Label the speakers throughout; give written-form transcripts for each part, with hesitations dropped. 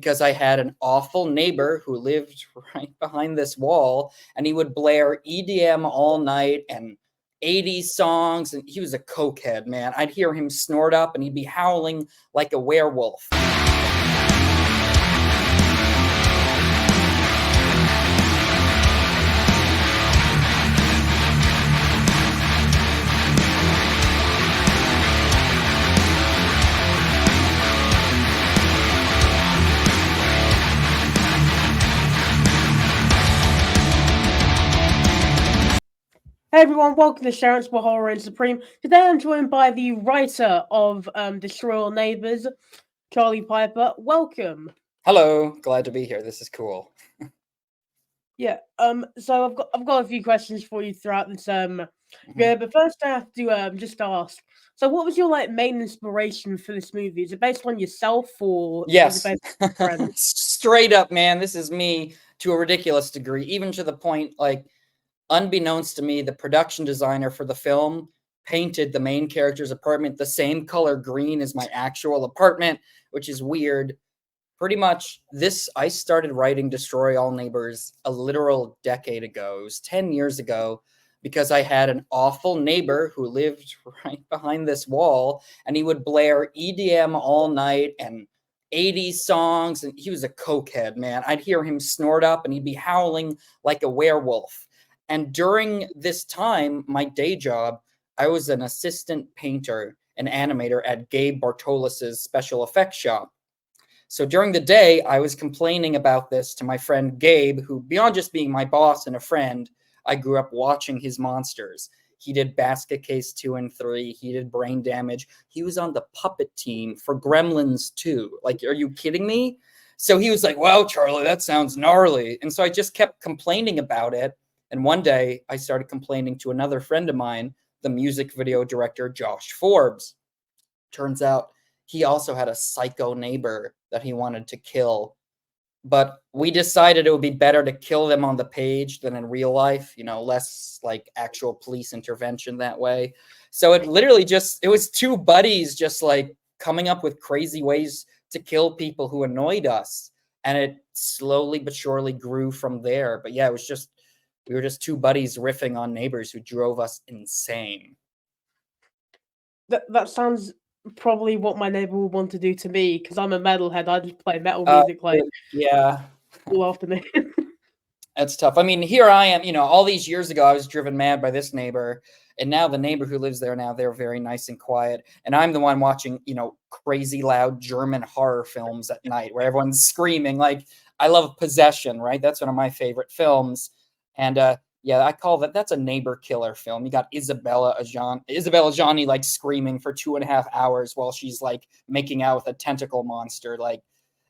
Speaker 1: because I had an awful neighbor who lived right behind this wall, and he would blare EDM all night and 80s songs, and he was a cokehead, man. I'd hear him snort up, and he'd be howling like a werewolf.
Speaker 2: Hey everyone, welcome to SheaRants, where horror reigns supreme. Today I'm joined by the writer of Destroy All Neighbours, Charlie Pieper. Welcome.
Speaker 1: Hello, glad to be here. This is cool.
Speaker 2: Yeah. So I've got a few questions for you throughout this. Yeah. But first I have to just ask. So, what was your main inspiration for this movie? Is it based on yourself or
Speaker 1: Yes,
Speaker 2: is it based on friends?
Speaker 1: straight up, man. This is me to a ridiculous degree, even to the point unbeknownst to me, the production designer for the film painted the main character's apartment the same color green as my actual apartment, which is weird. Pretty much I started writing Destroy All Neighbours a literal decade ago. It was 10 years ago, because I had an awful neighbor who lived right behind this wall, and he would blare EDM all night and 80s songs, and he was a cokehead, man. I'd hear him snort up, and he'd be howling like a werewolf. And during this time, my day job, I was an assistant painter and animator at Gabe Bartolis's special effects shop. So during the day, I was complaining about this to my friend Gabe, who, beyond just being my boss and a friend, I grew up watching his monsters. He did Basket Case 2 and 3. He did Brain Damage. He was on the puppet team for Gremlins 2. Are you kidding me? So he was like, wow, Charlie, that sounds gnarly. And so I just kept complaining about it. And one day I started complaining to another friend of mine, the music video director, Josh Forbes. Turns out he also had a psycho neighbor that he wanted to kill. But we decided it would be better to kill them on the page than in real life, less actual police intervention that way. So it literally it was two buddies just coming up with crazy ways to kill people who annoyed us. And it slowly but surely grew from there. But yeah, we were just two buddies riffing on neighbors who drove us insane.
Speaker 2: That sounds probably what my neighbor would want to do to me, because I'm a metalhead. I just play metal music
Speaker 1: yeah,
Speaker 2: all afternoon.
Speaker 1: That's tough. I mean, here I am, all these years ago, I was driven mad by this neighbor. And now the neighbor who lives there now, they're very nice and quiet. And I'm the one watching, crazy loud German horror films at night where everyone's screaming. I love Possession, right? That's one of my favorite films. And yeah, I call that's a neighbor killer film. You got Isabella Adjani screaming for 2.5 hours while she's making out with a tentacle monster.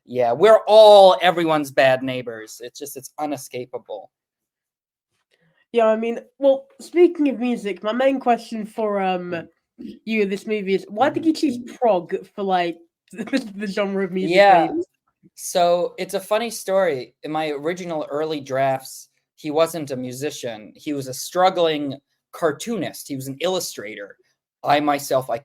Speaker 1: Yeah, we're all everyone's bad neighbors. It's unescapable.
Speaker 2: Yeah, I mean, well, speaking of music, my main question for you in this movie is, why did you choose prog for the genre of music?
Speaker 1: Yeah, so it's a funny story. In my original early drafts, he wasn't a musician. He was a struggling cartoonist. He was an illustrator. I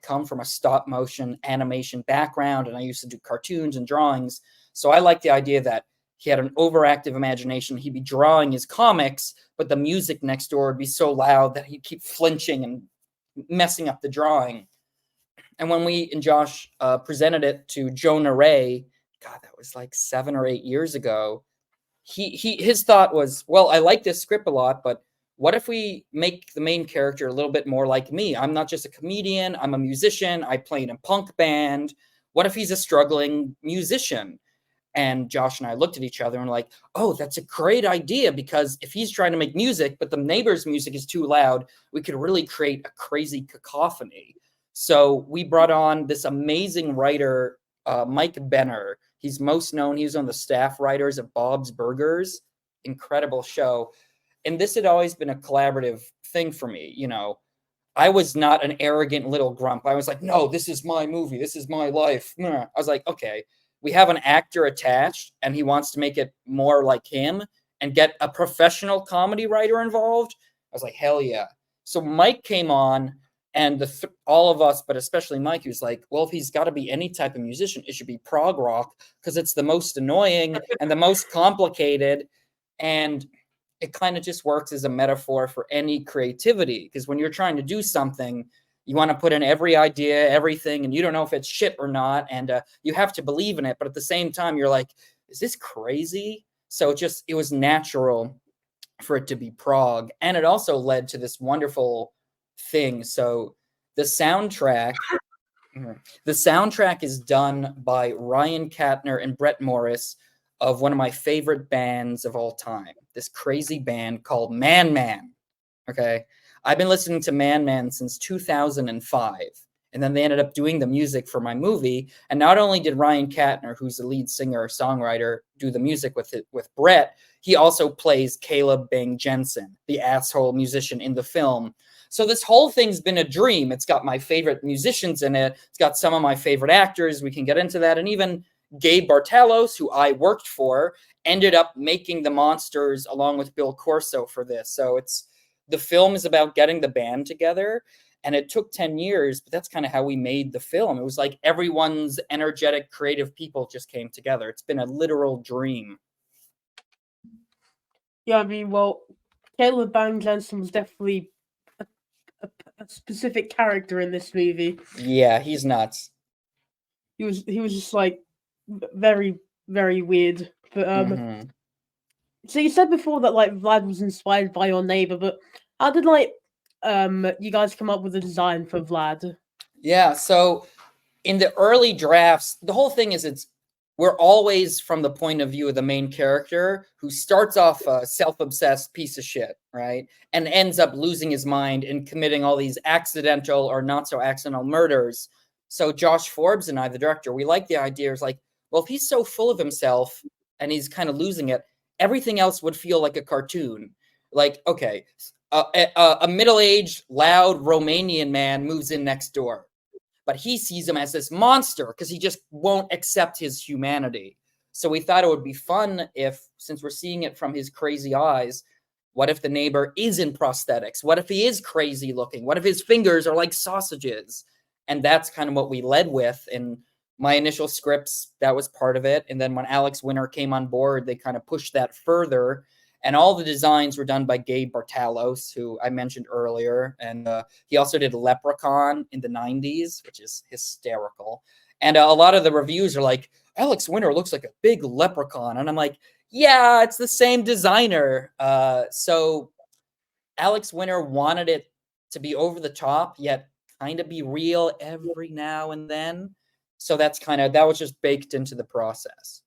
Speaker 1: come from a stop motion animation background, and I used to do cartoons and drawings. So I like the idea that he had an overactive imagination. He'd be drawing his comics, but the music next door would be so loud that he'd keep flinching and messing up the drawing. And when we and Josh presented it to Jonah Ray, God, that was 7 or 8 years ago. His thought was, well, I like this script a lot, but what if we make the main character a little bit more like me? I'm not just a comedian. I'm a musician. I play in a punk band. What if he's a struggling musician? And Josh and I looked at each other and were like, oh, that's a great idea, because if he's trying to make music, but the neighbor's music is too loud, we could really create a crazy cacophony. So we brought on this amazing writer, Mike Benner. He's most known. He was on the staff writers of Bob's Burgers. Incredible show. And this had always been a collaborative thing for me. I was not an arrogant little grump. I was like, no, this is my movie. This is my life. I was like, okay, we have an actor attached and he wants to make it more like him and get a professional comedy writer involved. I was like, hell yeah. So Mike came on, And all of us, but especially Mike, who's like, well, if he's got to be any type of musician, it should be prog rock because it's the most annoying and the most complicated. And it kind of just works as a metaphor for any creativity. Because when you're trying to do something, you want to put in every idea, everything, and you don't know if it's shit or not. And you have to believe in it. But at the same time, you're like, is this crazy? So it was natural for it to be prog. And it also led to this wonderful thing. So the soundtrack is done by Ryan Katner and Brett Morris of one of my favorite bands of all time, this crazy band called Man Man. Okay, I've been listening to Man Man since 2005, and then they ended up doing the music for my movie. And not only did Ryan Katner, who's the lead singer songwriter, do the music with Brett, he also plays Caleb Bang Jensen, the asshole musician in the film. So this whole thing's been a dream. It's got my favorite musicians in it. It's got some of my favorite actors. We can get into that. And even Gabe Bartalos, who I worked for, ended up making the monsters along with Bill Corso for this. So the film is about getting the band together. And it took 10 years, but that's kind of how we made the film. It was like everyone's energetic, creative people just came together. It's been a literal dream.
Speaker 2: Yeah, I mean, well, Caleb Bang Jensen was definitely a specific character in this movie.
Speaker 1: Yeah, he's nuts.
Speaker 2: He was just like very, very weird. But so you said before that like Vlad was inspired by your neighbor, but how did you guys come up with a design for Vlad?
Speaker 1: Yeah, so in the early drafts, the whole thing is we're always from the point of view of the main character who starts off a self-obsessed piece of shit, right? And ends up losing his mind and committing all these accidental or not so accidental murders. So Josh Forbes and I, the director, we like the idea. It's like, well, if he's so full of himself and he's kind of losing it, everything else would feel like a cartoon. Like, okay, a middle-aged, loud Romanian man moves in next door, but he sees him as this monster because he just won't accept his humanity. So we thought it would be fun if, since we're seeing it from his crazy eyes, what if the neighbor is in prosthetics? What if he is crazy looking? What if his fingers are like sausages? And that's kind of what we led with in my initial scripts. That was part of it. And then when Alex Winter came on board, they kind of pushed that further. And all the designs were done by Gabe Bartalos, who I mentioned earlier. And he also did Leprechaun in the 90s, which is hysterical. And a lot of the reviews are like, Alex Winter looks like a big leprechaun. And I'm like, yeah, it's the same designer. So Alex Winter wanted it to be over the top, yet kind of be real every now and then. So that was just baked into the process.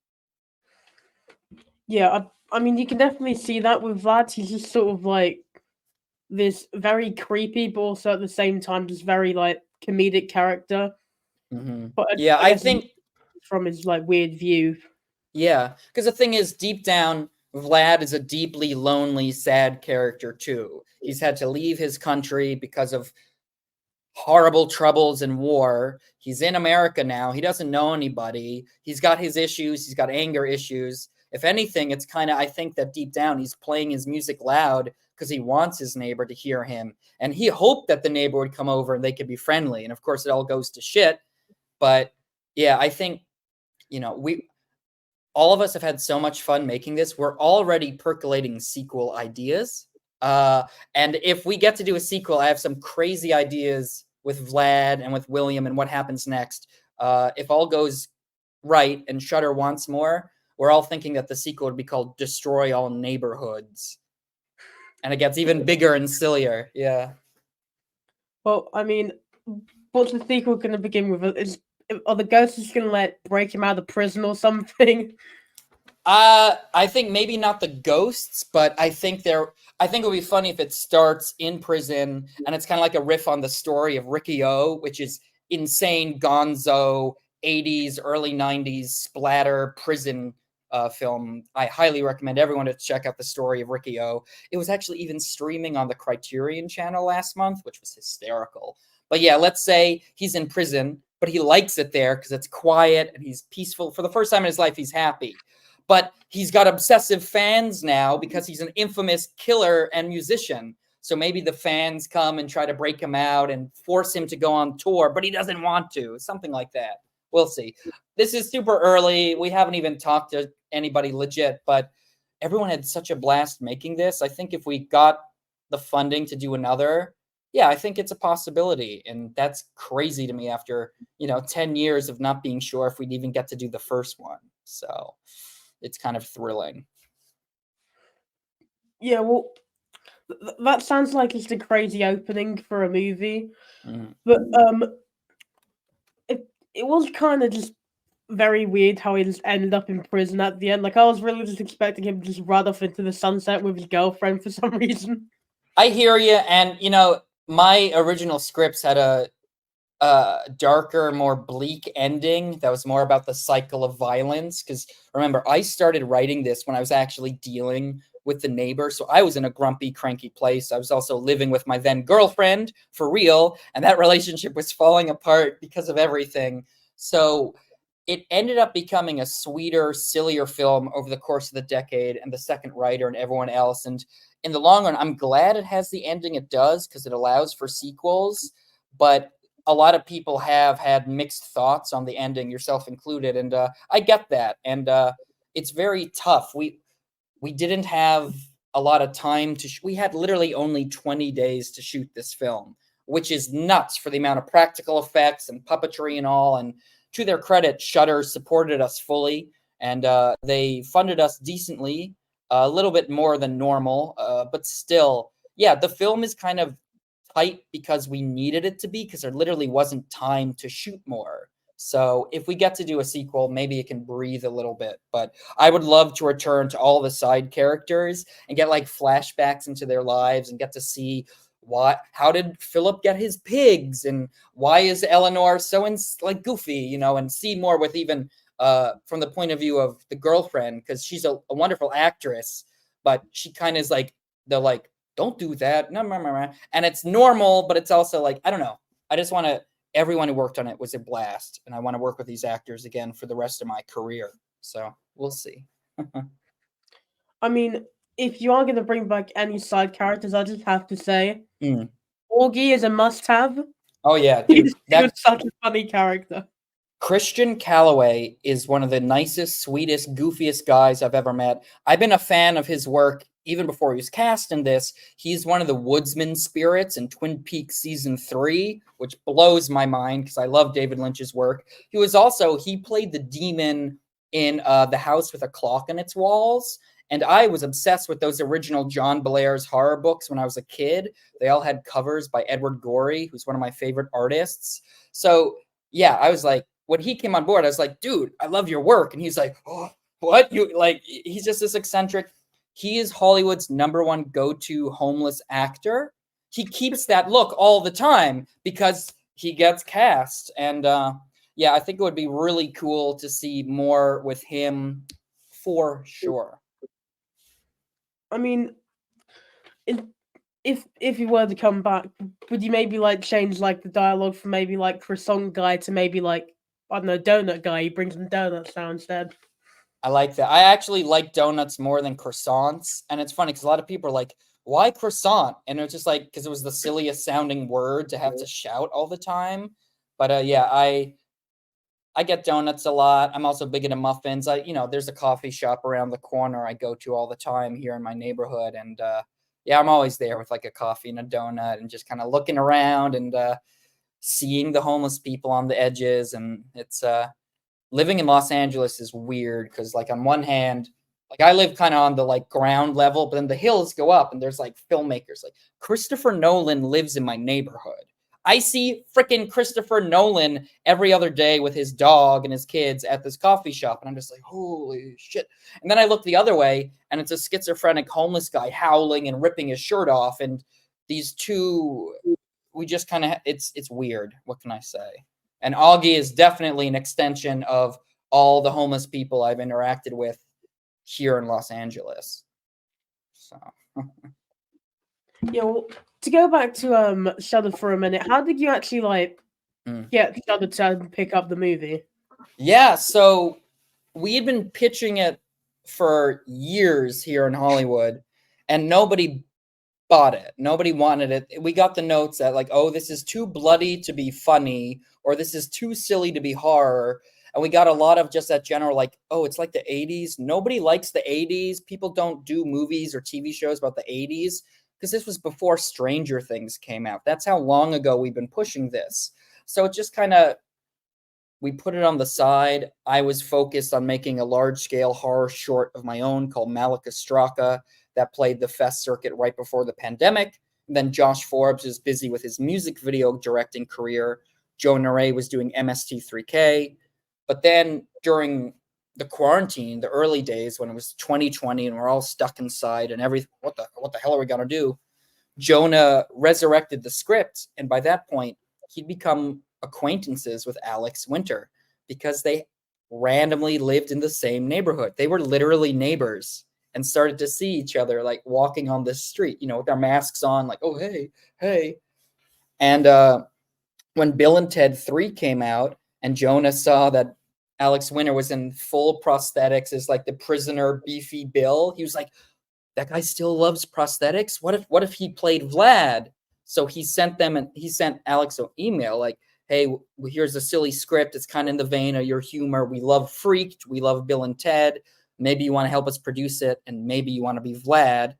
Speaker 2: Yeah, I mean, you can definitely see that with Vlad. He's just sort of like this very creepy, but also at the same time, just very like comedic character. But
Speaker 1: yeah, I think
Speaker 2: from his like weird view.
Speaker 1: Yeah, because the thing is, deep down, Vlad is a deeply lonely, sad character too. He's had to leave his country because of horrible troubles and war. He's in America now. He doesn't know anybody. He's got his issues. He's got anger issues. If anything, it's kind of, I think that deep down, he's playing his music loud because he wants his neighbor to hear him. And he hoped that the neighbor would come over and they could be friendly. And of course, it all goes to shit. But yeah, I think, all of us have had so much fun making this. We're already percolating sequel ideas. And if we get to do a sequel, I have some crazy ideas with Vlad and with William and what happens next. If all goes right and Shudder wants more, we're all thinking that the sequel would be called Destroy All Neighborhoods. And it gets even bigger and sillier. Yeah.
Speaker 2: Well, I mean, what's the sequel going to begin with? Are the ghosts just going to break him out of prison or something?
Speaker 1: I think maybe not the ghosts, but I think it would be funny if it starts in prison and it's kind of like a riff on the story of Ricky O, which is insane gonzo 80s, early 90s splatter prison film. I highly recommend everyone to check out the story of Ricky O. It was actually even streaming on the Criterion channel last month, which was hysterical. But yeah, let's say he's in prison, but he likes it there because it's quiet and he's peaceful. For the first time in his life, he's happy. But he's got obsessive fans now because he's an infamous killer and musician. So maybe the fans come and try to break him out and force him to go on tour, but he doesn't want to. Something like that. We'll see. This is super early. We haven't even talked to anybody legit, but everyone had such a blast making this. I think if we got the funding to do another, yeah, I think it's a possibility. And that's crazy to me after, 10 years of not being sure if we'd even get to do the first one. So it's kind of thrilling.
Speaker 2: Yeah, well, that sounds like it's a crazy opening for a movie. But it was kind of just very weird how he just ended up in prison at the end. Like, I was really just expecting him to just run off into the sunset with his girlfriend for some reason.
Speaker 1: I hear you. And, my original scripts had a darker, more bleak ending that was more about the cycle of violence. Because remember, I started writing this when I was actually dealing with the neighbor. So I was in a grumpy, cranky place. I was also living with my then girlfriend for real. And that relationship was falling apart because of everything. So it ended up becoming a sweeter, sillier film over the course of the decade, and the second writer and everyone else. And in the long run, I'm glad it has the ending it does because it allows for sequels. But a lot of people have had mixed thoughts on the ending, yourself included, and I get that. And it's very tough. We didn't have a lot of time to. We had literally only 20 days to shoot this film, which is nuts for the amount of practical effects and puppetry and all. And to their credit, Shudder supported us fully, and they funded us decently, a little bit more than normal, but still, yeah, the film is kind of tight because we needed it to be, because there literally wasn't time to shoot more. So if we get to do a sequel, maybe it can breathe a little bit. But I would love to return to all the side characters and get like flashbacks into their lives and get to see how did Philip get his pigs, and why is Eleanor so like goofy, and see more with even from the point of view of the girlfriend, because she's a wonderful actress, but she kind of is like, they're like, don't do that. No, and it's normal, but it's also like, I don't know. I just want to, everyone who worked on it was a blast, and I want to work with these actors again for the rest of my career. So we'll see.
Speaker 2: I mean, if you are going to bring back any side characters, I just have to say, Augie is a must-have.
Speaker 1: Oh yeah, dude,
Speaker 2: he was such a funny character.
Speaker 1: Christian Calloway is one of the nicest, sweetest, goofiest guys I've ever met. I've been a fan of his work even before he was cast in this. He's one of the woodsman spirits in Twin Peaks season 3, which blows my mind because I love David Lynch's work. He played the demon in The House with a Clock in Its Walls. And I was obsessed with those original John Belair's horror books when I was a kid. They all had covers by Edward Gorey, who's one of my favorite artists. So yeah, I was like, when he came on board, I was like, dude, I love your work. And he's like, oh, what? He's just this eccentric. He is Hollywood's #1 go-to homeless actor. He keeps that look all the time because he gets cast. And yeah, I think it would be really cool to see more with him for sure.
Speaker 2: I mean, if you were to come back, would you maybe like change like the dialogue from maybe like croissant guy to maybe like, I don't know, donut guy? He brings some donuts down instead.
Speaker 1: I like that. I actually like donuts more than croissants. And it's funny because a lot of people are like, why croissant? And it's just like, because it was the silliest sounding word to have to shout all the time. But yeah, I get donuts a lot. I'm also big into muffins. There's a coffee shop around the corner I go to all the time here in my neighborhood. And yeah, I'm always there with like a coffee and a donut and just kind of looking around and seeing the homeless people on the edges. And it's living in Los Angeles is weird because, like, on one hand, like I live kind of on the like ground level, but then the hills go up and there's like filmmakers. Like Christopher Nolan lives in my neighborhood. I see freaking Christopher Nolan every other day with his dog and his kids at this coffee shop, and I'm just like, holy shit. And then I look the other way, and it's a schizophrenic homeless guy howling and ripping his shirt off, and these two, we just kind of, it's weird. What can I say? And Augie is definitely an extension of all the homeless people I've interacted with here in Los Angeles. So
Speaker 2: yeah, well, to go back to Shudder for a minute, how did you actually like get Shudder to pick up the movie?
Speaker 1: Yeah, so we had been pitching it for years here in Hollywood, and nobody bought it. Nobody wanted it. We got the notes that like, oh, this is too bloody to be funny, or this is too silly to be horror. And we got a lot of just that general like, oh, it's like the 80s. Nobody likes the 80s. People don't do movies or TV shows about the 80s because this was before Stranger Things came out. That's how long ago we've been pushing this. So it just kind of, we put it on the side. I was focused on making a large-scale horror short of my own called Malika Straka that played the fest circuit right before the pandemic. And then Josh Forbes is busy with his music video directing career. Joe Naray was doing MST3K. But then during the quarantine, the early days when it was 2020 and we're all stuck inside and everything, what the hell are we going to do? Jonah resurrected the script. And by that point, he'd become acquaintances with Alex Winter because they randomly lived in the same neighborhood. They were literally neighbors and started to see each other like walking on this street, with their masks on, like, oh, hey. And when Bill and Ted 3 came out and Jonah saw that Alex Winter was in full prosthetics as like the prisoner beefy Bill, he was like, that guy still loves prosthetics. What if he played Vlad? So he sent Alex an email like, hey, here's a silly script. It's kind of in the vein of your humor. We love Freaked. We love Bill and Ted. Maybe you want to help us produce it, and maybe you want to be Vlad.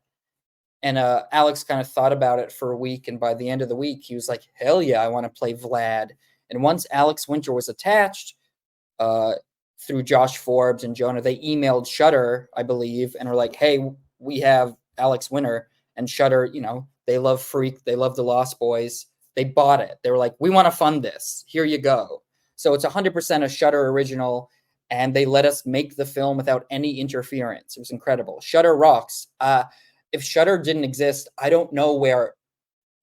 Speaker 1: And Alex kind of thought about it for a week, and by the end of the week, he was like, hell yeah, I want to play Vlad. And once Alex Winter was attached, through Josh Forbes and Jonah, they emailed Shudder, I believe, and were like, hey, we have Alex Winter. And Shudder, they love Freak. They love The Lost Boys. They bought it. They were like, we want to fund this. Here you go. So it's 100% a Shudder original, and they let us make the film without any interference. It was incredible. Shudder rocks. If Shudder didn't exist, I don't know where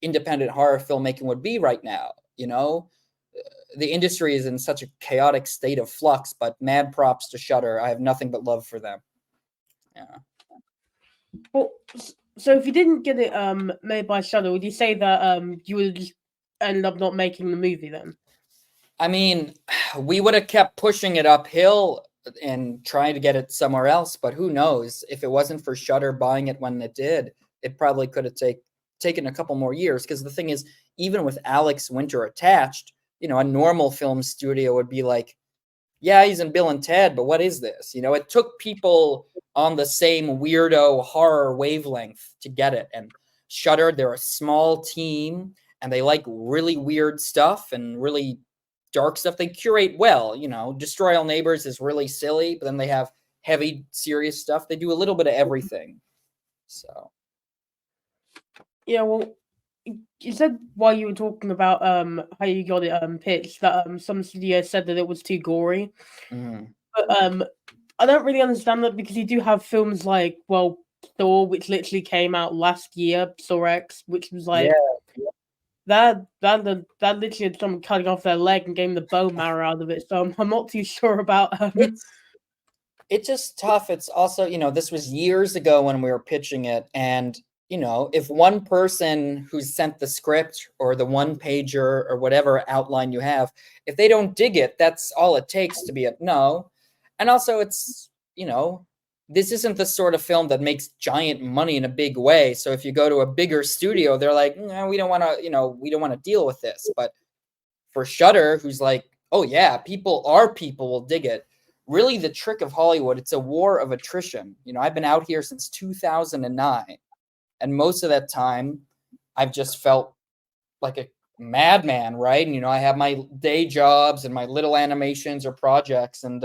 Speaker 1: independent horror filmmaking would be right now. The industry is in such a chaotic state of flux, but mad props to Shudder. I have nothing but love for them. Yeah.
Speaker 2: Well, so if you didn't get it made by Shudder, would you say that you would just end up not making the movie then?
Speaker 1: I mean, we would have kept pushing it uphill and trying to get it somewhere else, but who knows? If it wasn't for Shudder buying it when it did, it probably could have taken a couple more years. Because the thing is, even with Alex Winter attached, a normal film studio would be like, yeah, he's in Bill and Ted, but what is this? It took people on the same weirdo horror wavelength to get it. And Shudder, they're a small team, and they like really weird stuff and really dark stuff. They curate well, Destroy All Neighbours is really silly, but then they have heavy, serious stuff. They do a little bit of everything. So.
Speaker 2: Yeah, well, you said while you were talking about how you got it pitched that some studios said that it was too gory.
Speaker 1: Mm-hmm.
Speaker 2: But I don't really understand that because you do have films like Thor, which literally came out last year, Thor X, which was like that literally had someone cutting off their leg and getting the bone marrow out of it. So I'm not too sure about
Speaker 1: It's just tough. It's also, this was years ago when we were pitching it, and if one person who sent the script or the one pager or whatever outline you have, if they don't dig it, that's all it takes to be a no. And also it's, this isn't the sort of film that makes giant money in a big way. So if you go to a bigger studio, they're like, no, we don't want to, we don't want to deal with this. But for Shudder, who's like, oh yeah, people will dig it. Really the trick of Hollywood, it's a war of attrition. I've been out here since 2009. And most of that time, I've just felt like a madman, right? And, I have my day jobs and my little animations or projects. And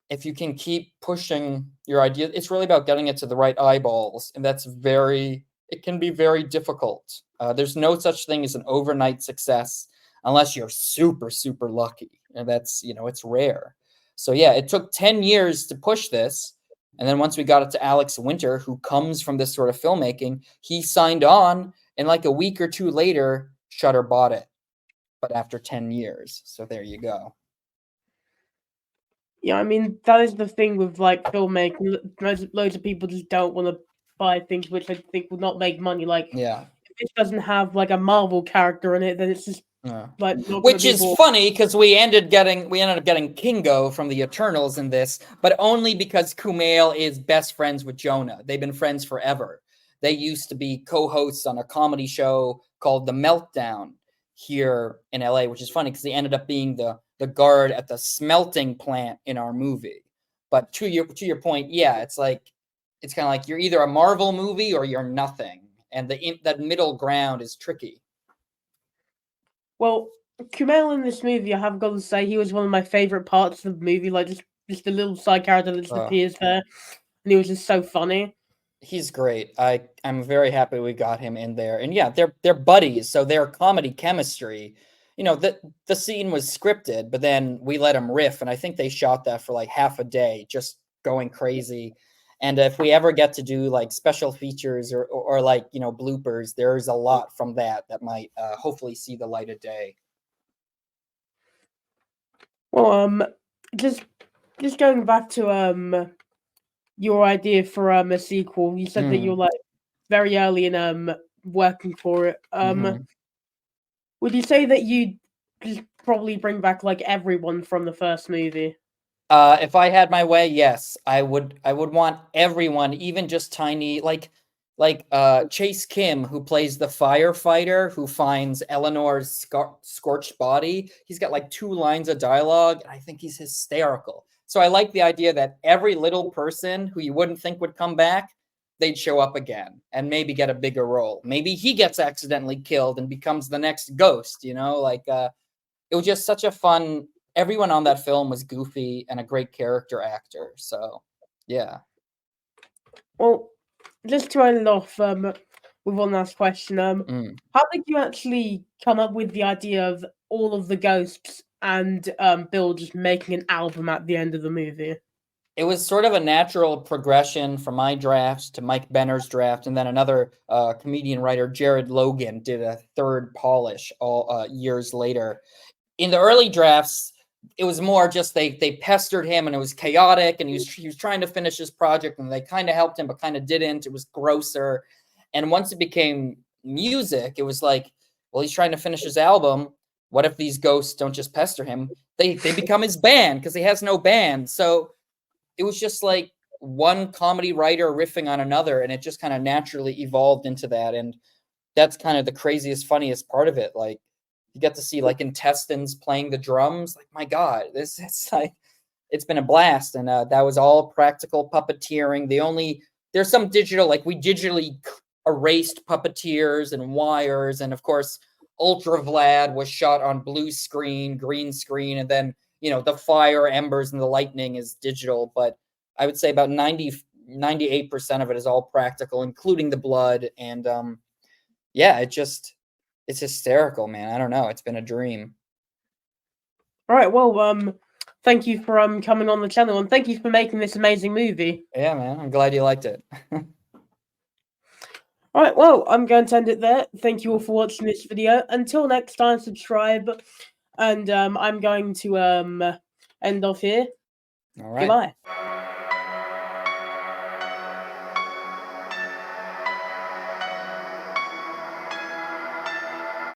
Speaker 1: if you can keep pushing your idea, it's really about getting it to the right eyeballs. And it can be very difficult. There's no such thing as an overnight success unless you're super, super lucky. And that's, it's rare. So yeah, it took 10 years to push this. And then once we got it to Alex Winter, who comes from this sort of filmmaking, he signed on, and like a week or two later, Shudder bought it. But after 10 years. So there you go.
Speaker 2: Yeah, I mean, that is the thing with like filmmaking. Loads of people just don't want to buy things which I think will not make money. Like,
Speaker 1: yeah,
Speaker 2: if it doesn't have like a Marvel character in it, then it's just like not
Speaker 1: which is funny because we ended up getting Kingo from the Eternals in this, but only because Kumail is best friends with Jonah. They've been friends forever. they used to be co-hosts on a comedy show called The Meltdown here in LA, which is funny because they ended up being the guard at the smelting plant in our movie. But to your point, yeah, it's kind of like you're either a Marvel movie or you're nothing, and that middle ground is tricky.
Speaker 2: Well, Kumail in this movie, I have got to say, he was one of my favorite parts of the movie. Like just a little side character that just appears there, and he was just so funny.
Speaker 1: He's great. I'm very happy we got him in there, and yeah, they're buddies, so their comedy chemistry. The scene was scripted, but then we let him riff, and I think they shot that for like half a day, just going crazy. And if we ever get to do like special features or like bloopers, there's a lot from that might hopefully see the light of day.
Speaker 2: Well, just going back to your idea for a sequel, you said that you're like very early in working for it. Would you say that you'd just probably bring back like everyone from the first movie?
Speaker 1: If I had my way, yes, I would want everyone, even just tiny, like Chase Kim, who plays the firefighter who finds Eleanor's scorched body. He's got like 2 lines of dialogue, and I think he's hysterical. So I like the idea that every little person who you wouldn't think would come back, they'd show up again and maybe get a bigger role. Maybe he gets accidentally killed and becomes the next Ghost, it was just such a fun. Everyone on that film was goofy and a great character actor. So, yeah.
Speaker 2: Well, just to end it off with one last question. How did you actually come up with the idea of all of the ghosts and Bill just making an album at the end of the movie?
Speaker 1: It was sort of a natural progression from my drafts to Mike Benner's draft, and then another comedian writer, Jared Logan, did a third polish all years later. In the early drafts, it was more just they pestered him, and it was chaotic, and he was trying to finish his project, and they kind of helped him but kind of didn't. It was grosser. And once it became music, it was like, well, he's trying to finish his album. What if these ghosts don't just pester him? They become his band because he has no band. So it was just like one comedy writer riffing on another, and it just kind of naturally evolved into that. And that's kind of the craziest, funniest part of it. Like, you get to see like intestines playing the drums. Like, my God, it's been a blast. And that was all practical puppeteering. There's some digital, like we digitally erased puppeteers and wires. And of course, Ultra Vlad was shot on blue screen, green screen. And then, the fire, embers, and the lightning is digital. But I would say about 98% of it is all practical, including the blood. And yeah, it's hysterical, man. I don't know. It's been a dream.
Speaker 2: All right. Well, thank you for coming on the channel, and thank you for making this amazing movie.
Speaker 1: Yeah, man. I'm glad you liked it.
Speaker 2: All right. Well, I'm going to end it there. Thank you all for watching this video. Until next time, subscribe, and I'm going to end off here.
Speaker 1: All right.
Speaker 2: Goodbye.